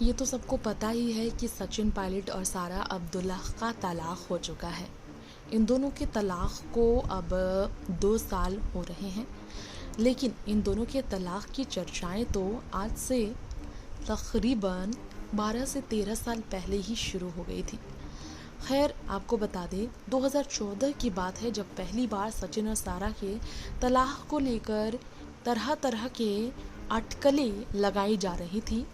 ये तो सबको पता ही है कि सचिन पायलट और सारा अब्दुल्ला का तलाक हो चुका है। इन दोनों के तलाक को अब 2 साल हो रहे हैं, लेकिन इन दोनों के तलाक की चर्चाएं तो आज से तकरीबन 12 से 13 साल पहले ही शुरू हो गई थी। खैर, आपको बता दें, 2014 की बात है जब पहली बार सचिन और सारा के तलाक को लेकर तरह तरह के अटकलें लगाई जा रही थी।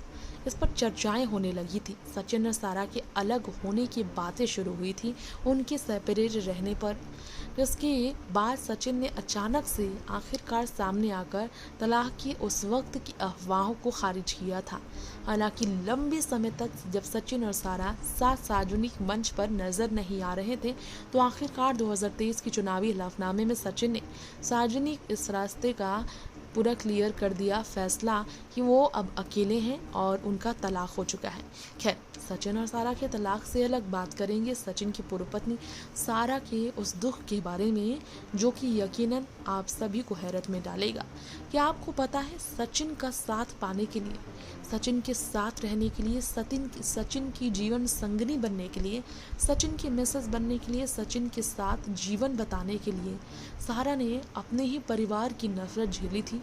इस पर चर्चाएं होने लगी थी। सचिन और सारा के अलग होने की बातें शुरू हुई थी, उनके सेपरेट रहने पर। इसके बाद सचिन ने अचानक से आखिरकार सामने आकर तलाक की उस वक्त की अफवाहों को खारिज किया था। हालांकि लंबे समय तक जब सचिन और सारा साथ सार्वजनिक मंच पर नजर नहीं आ रहे थे, तो आखिरकार 2023 की चुनावी हलफनामे में सचिन ने सार्वजनिक इस रास्ते का पूरा क्लियर कर दिया फैसला कि वो अब अकेले हैं और उनका तलाक हो चुका है। खैर, सचिन और सारा के तलाक से अलग बात करेंगे सचिन की पूर्व पत्नी सारा के उस दुख के बारे में, जो कि यकीनन आप सभी को हैरत में डालेगा। क्या आपको पता है, सचिन का साथ पाने के लिए, सचिन के साथ रहने के लिए, सचिन की जीवन संगनी बनने के लिए, सचिन की मिसेस बनने के लिए, सचिन के साथ जीवन बताने के लिए सारा ने अपने ही परिवार की नफरत झेली थी।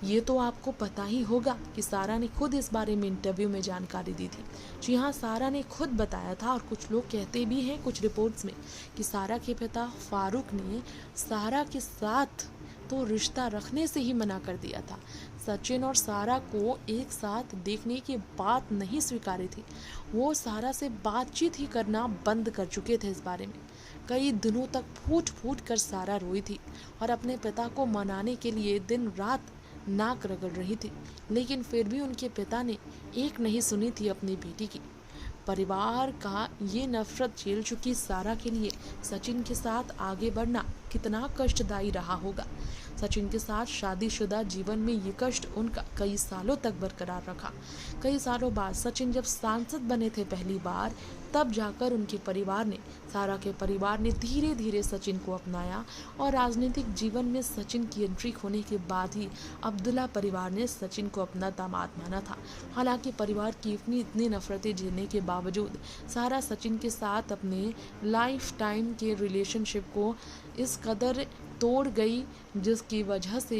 ये तो आपको पता ही होगा कि सारा ने खुद इस बारे में इंटरव्यू में जानकारी दी थी। जी हाँ, सारा ने खुद बताया था, और कुछ लोग कहते भी हैं कुछ रिपोर्ट्स में कि सारा के पिता फारूक ने सारा के साथ तो रिश्ता रखने से ही मना कर दिया था। सचिन और सारा को एक साथ देखने की बात नहीं स्वीकारी थी। वो सारा से बातचीत ही करना बंद कर चुके थे इस बारे में। कई दिनों तक फूट फूट कर सारा रोई थी और अपने पिता को मनाने के लिए दिन रात नाक रगड़ रही थी, लेकिन फिर भी उनके पिता ने एक नहीं सुनी थी अपनी बेटी की। परिवार का ये नफरत झेल चुकी सारा के लिए सचिन के साथ आगे बढ़ना कितना कष्टदायी रहा होगा। सचिन के साथ शादीशुदा जीवन में ये कष्ट उनका कई सालों तक बरकरार रखा। कई सालों बाद सचिन जब सांसद बने थे पहली बार, तब जाकर उनके परिवार ने, सारा के परिवार ने धीरे धीरे सचिन को अपनाया, और राजनीतिक जीवन में सचिन की एंट्री होने के बाद ही अब्दुल्ला परिवार ने सचिन को अपना दामाद माना था। हालांकि परिवार की इतनी नफरतें झेलने के बावजूद सारा सचिन के साथ अपने लाइफ टाइम के रिलेशनशिप को इस कदर तोड़ गई, जिसकी वजह से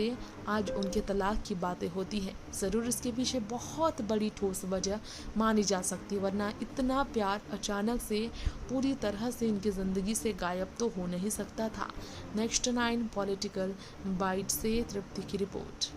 आज उनके तलाक की बातें होती हैं। ज़रूर इसके पीछे बहुत बड़ी ठोस वजह मानी जा सकती है, वरना इतना प्यार अचानक से पूरी तरह से इनकी ज़िंदगी से गायब तो हो नहीं सकता था। नेक्स्ट 9 पॉलिटिकल बाइट से तृप्ति की रिपोर्ट।